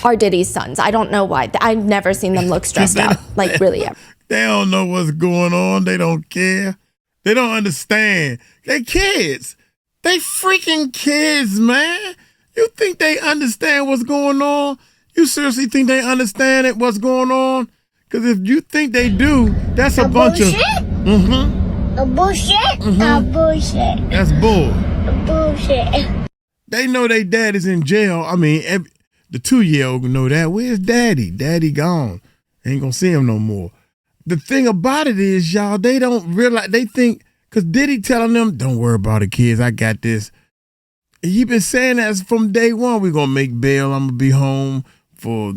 are Diddy's sons. I don't know why. I've never seen them look stressed out. Like, really. They don't know what's going on. They don't care. They don't understand. They kids. They freaking kids, man. You think they understand what's going on? You seriously think they understand what's going on? Because if you think they do, that's a bunch bullshit? of... A bullshit? A bullshit. That's bull. A bullshit. They know their dad is in jail. I mean, the 2-year-old know that. Where's daddy? Daddy gone. Ain't gonna see him no more. The thing about it is, y'all, they don't realize, they think, because Diddy telling them, don't worry about it, kids, I got this. He been saying that from day one. We're gonna make bail. I'm gonna be home for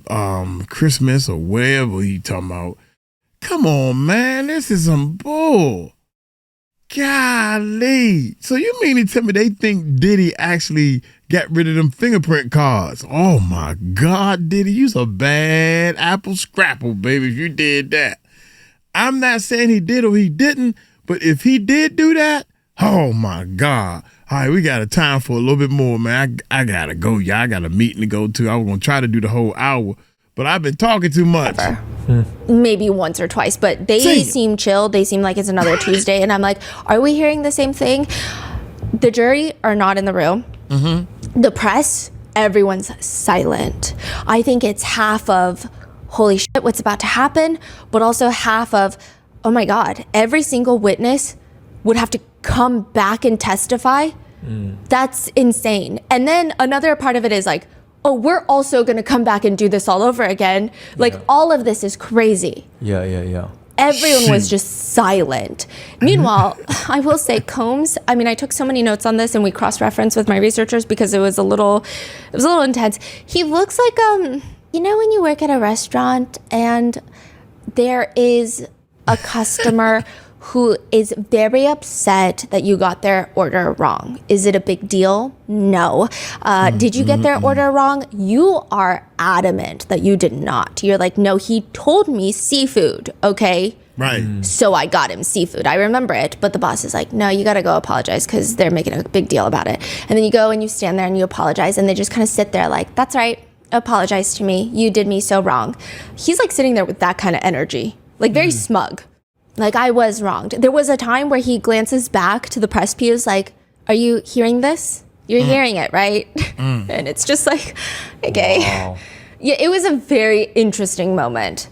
Christmas or wherever he talking about. Come on, man. This is some bull. Golly. So you mean to tell me they think Diddy actually got rid of them fingerprint cards? Oh my God, Diddy, you's a bad apple scrapple, baby, if you did that. I'm not saying he did or he didn't, but if he did do that, oh my God. All right, we got a time for a little bit more, man. I gotta go, y'all. I got a meeting to go to. I was gonna try to do the whole hour, but I've been talking too much. Maybe once or twice, but they seem chill. They seem like it's another Tuesday. And I'm like, are we hearing the same thing? The jury are not in the room. The press everyone's silent. I think it's half of, holy shit, what's about to happen, but also half of, oh my God, every single witness would have to come back and testify. That's insane. And then another part of it is like, oh, we're also going to come back and do this all over again. Like, all of this is crazy. Yeah. Everyone was just silent. Meanwhile, I will say Combs, I mean, I took so many notes on this and we cross-referenced with my researchers because it was a little intense. He looks like, you know, when you work at a restaurant and there is a customer who is very upset that you got their order wrong. Is it a big deal? No. Did you get their order wrong? You are adamant that you did not. You're like, no, he told me seafood, okay? Right. So I got him seafood. I remember it. But the boss is like, no, you got to go apologize because they're making a big deal about it. And then you go and you stand there and you apologize. And they just kind of sit there like, that's right. Apologize to me. You did me so wrong. He's like sitting there with that kind of energy, like very smug. Like, I was wronged. There was a time where he glances back to the press pews like, are you hearing this? You're hearing it, right? And it's just like, okay. Wow. Yeah, it was a very interesting moment.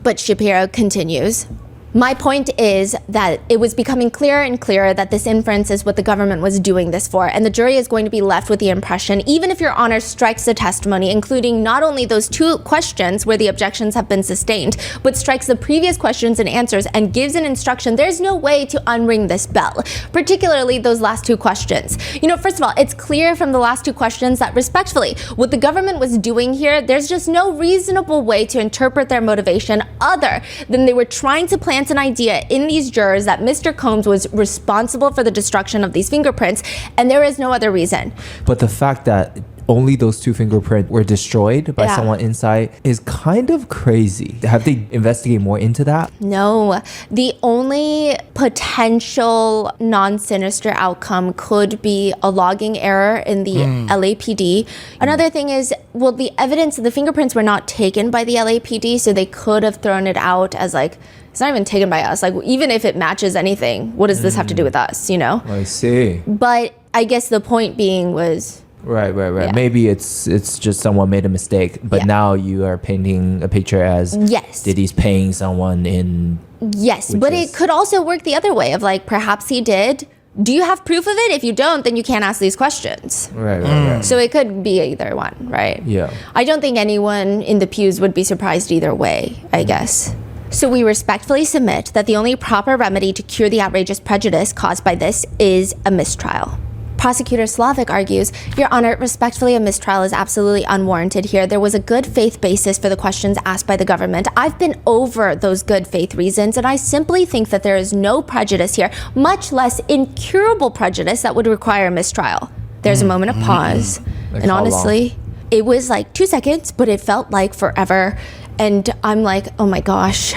But Shapiro continues. My point is that it was becoming clearer and clearer that this inference is what the government was doing this for, and the jury is going to be left with the impression, even if Your Honor strikes the testimony, including not only those 2 questions where the objections have been sustained, but strikes the previous questions and answers and gives an instruction, there's no way to unring this bell, particularly those last 2 questions. You know, first of all, it's clear from the last 2 questions that, respectfully, what the government was doing here, there's just no reasonable way to interpret their motivation other than they were trying to plant an idea in these jurors that Mr. Combs was responsible for the destruction of these fingerprints, and there is no other reason. But the fact that only those 2 fingerprints were destroyed by someone inside is kind of crazy. Have they investigated more into that? No. The only potential non-sinister outcome could be a logging error in the LAPD. Another thing is, well, the evidence, the fingerprints were not taken by the LAPD, so they could have thrown it out as like, it's not even taken by us. Like, even if it matches anything, what does this have to do with us, you know? I see. But I guess the point being was... Right. Yeah. Maybe it's just someone made a mistake, but now you are painting a picture as Diddy's paying someone in... Yes, but it could also work the other way of like, perhaps he did. Do you have proof of it? If you don't, then you can't ask these questions. Right. So it could be either one, right? Yeah. I don't think anyone in the pews would be surprised either way, I guess. So we respectfully submit that the only proper remedy to cure the outrageous prejudice caused by this is a mistrial. Prosecutor Slavic argues, Your Honor, respectfully, a mistrial is absolutely unwarranted here. There was a good faith basis for the questions asked by the government. I've been over those good faith reasons, and I simply think that there is no prejudice here, much less incurable prejudice that would require a mistrial. There's a moment of pause, and honestly, it was like 2 seconds, but it felt like forever. And I'm like, oh my gosh.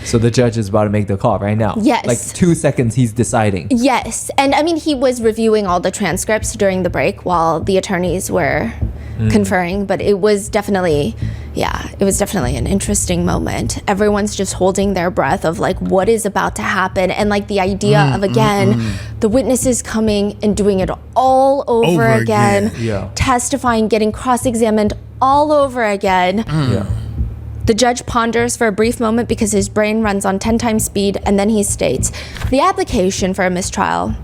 So the judge is about to make the call right now. Yes. Like 2 seconds, he's deciding. Yes. And I mean, he was reviewing all the transcripts during the break while the attorneys were conferring, but it was definitely an interesting moment. Everyone's just holding their breath of like, what is about to happen? And like the idea of, again, the witnesses coming and doing it all over again. Yeah. Testifying, getting cross-examined all over again. Yeah. The judge ponders for a brief moment because his brain runs on 10 times speed, and then he states, the application for a mistrial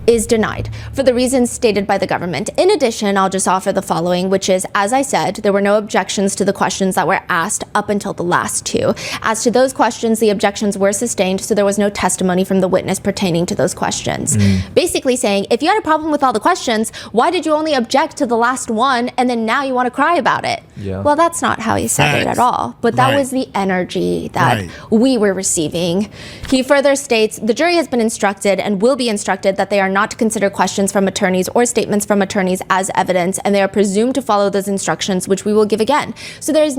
is denied for the reasons stated by the government. In addition, I'll just offer the following, which is, as I said, there were no objections to the questions that were asked up until the last 2. As to those questions, the objections were sustained, so there was no testimony from the witness pertaining to those questions. Basically saying, if you had a problem with all the questions, why did you only object to the last one, and then now you want to cry about it? Yeah. Well, that's not how he said it at all. But that was the energy that we were receiving. He further states, the jury has been instructed and will be instructed that they are not to consider questions from attorneys or statements from attorneys as evidence, and they are presumed to follow those instructions, which we will give again. So there is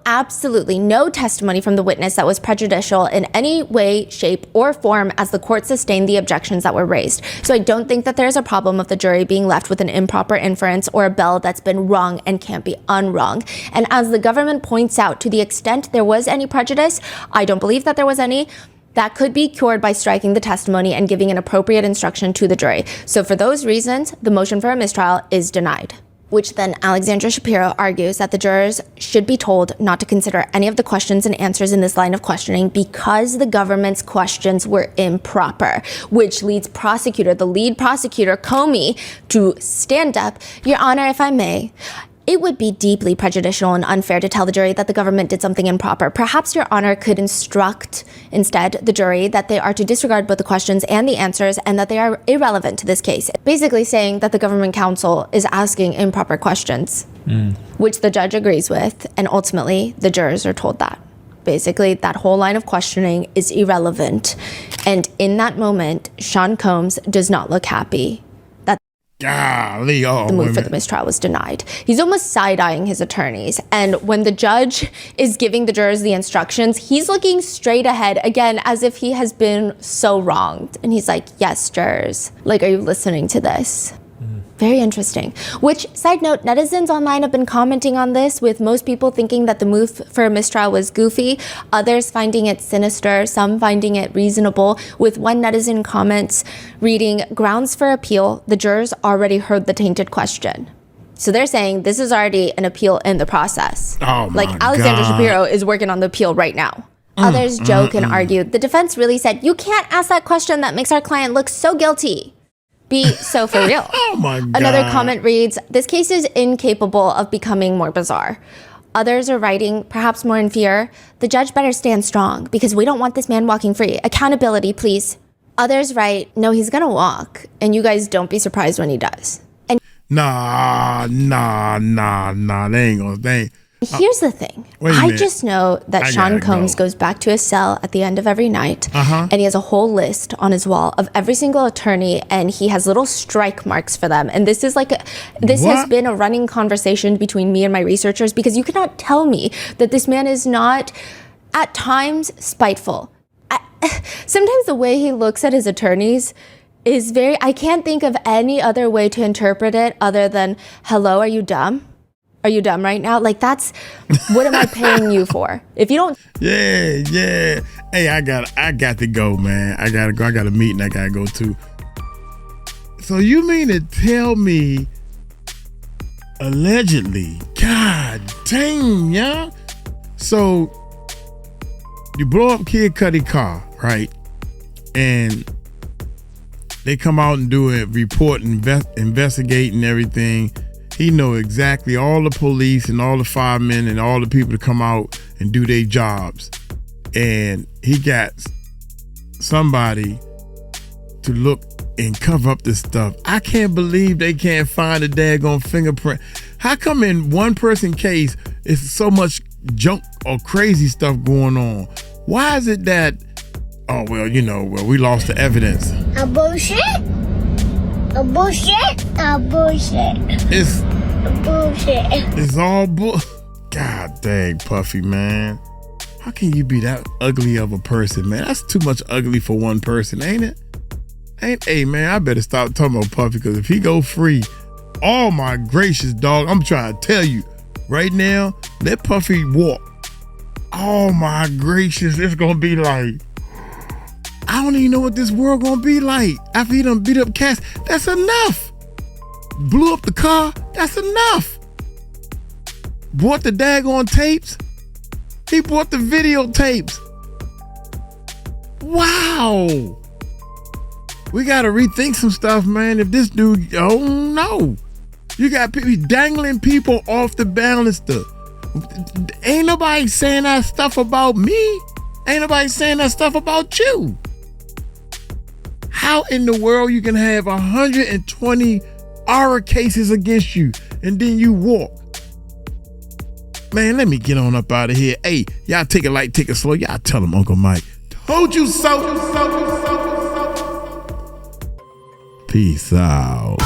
absolutely no testimony from the witness that was prejudicial in any way, shape, or form as the court sustained the objections that were raised. So I don't think that there's a problem of the jury being left with an improper inference or a bell that's been rung and can't be unrung. And as the government points out, to the extent there was any prejudice, I don't believe that there was any. that could be cured by striking the testimony and giving an appropriate instruction to the jury. So for those reasons, the motion for a mistrial is denied. Which then Alexandra Shapiro argues that the jurors should be told not to consider any of the questions and answers in this line of questioning because the government's questions were improper, which leads the lead prosecutor, Comey, to stand up. Your Honor, if I may, it would be deeply prejudicial and unfair to tell the jury that the government did something improper. Perhaps Your Honor could instruct instead the jury that they are to disregard both the questions and the answers and that they are irrelevant to this case. Basically saying that the government counsel is asking improper questions, which the judge agrees with, and ultimately the jurors are told that. Basically, that whole line of questioning is irrelevant. And in that moment, Sean Combs does not look happy. Golly, The move for the mistrial was denied. He's almost side-eyeing his attorneys. And when the judge is giving the jurors the instructions, he's looking straight ahead, again, as if he has been so wronged. And he's like, yes, jurors, like, are you listening to this? Very interesting. Which, side note, netizens online have been commenting on this, with most people thinking that the move for a mistrial was goofy, others finding it sinister, some finding it reasonable, with one netizen comments reading, grounds for appeal, the jurors already heard the tainted question. So they're saying this is already an appeal in the process. Oh my Alexandra God. Shapiro is working on the appeal right now. Others joke and argue. The defense really said, you can't ask that question that makes our client look so guilty. Be so for real. Oh my God. Another comment reads, this case is incapable of becoming more bizarre. Others are writing, perhaps more in fear, the judge better stand strong because we don't want this man walking free. Accountability, please. Others write, no, he's gonna walk, and you guys don't be surprised when he does. And Nah. They ain't. here's the thing. Wait a I minute. just know that I Sean gotta Combs go. goes back to his cell at the end of every night, Uh-huh. and he has a whole list on his wall of every single attorney, and he has little strike marks for them. And this is this has What? been a running conversation between me and my researchers, because you cannot tell me that this man is not, at times, spiteful. Sometimes the way he looks at his attorneys is I can't think of any other way to interpret it other than, hello, are you dumb? Are you dumb right now? Like, that's, what am I paying you for? If you don't, Yeah. Hey, I got to go, man. I gotta go. I got a meeting I gotta go to. So you mean to tell me, allegedly, God dang, yeah? So you blow up Kid Cudi car, right? And they come out and do a report, investigate and everything. He know exactly all the police and all the firemen and all the people to come out and do their jobs. And he got somebody to look and cover up this stuff. I can't believe they can't find a daggone fingerprint. How come in one person case it's so much junk or crazy stuff going on? Why is it that, we lost the evidence? A bullshit. A bullshit. A bullshit. It's A bullshit. It's all God dang, Puffy, man. How can you be that ugly of a person, man? That's too much ugly for one person, ain't it? Hey, man, I better stop talking about Puffy, because if he go free, oh my gracious, dog, I'm trying to tell you right now, let Puffy walk. Oh my gracious, it's gonna be like, I don't even know what this world gonna be like after he done beat up cats. That's enough. Blew up the car, that's enough. Bought the daggone tapes. He bought the videotapes. Wow. We gotta rethink some stuff, man. If this dude, oh no. You got people dangling people off the banister. Ain't nobody saying that stuff about me. Ain't nobody saying that stuff about you. How in the world you can have 120 ARA cases against you and then you walk? Man, let me get on up out of here. Hey, y'all take it light, take it slow. Y'all tell him Uncle Mike told you so. Peace out.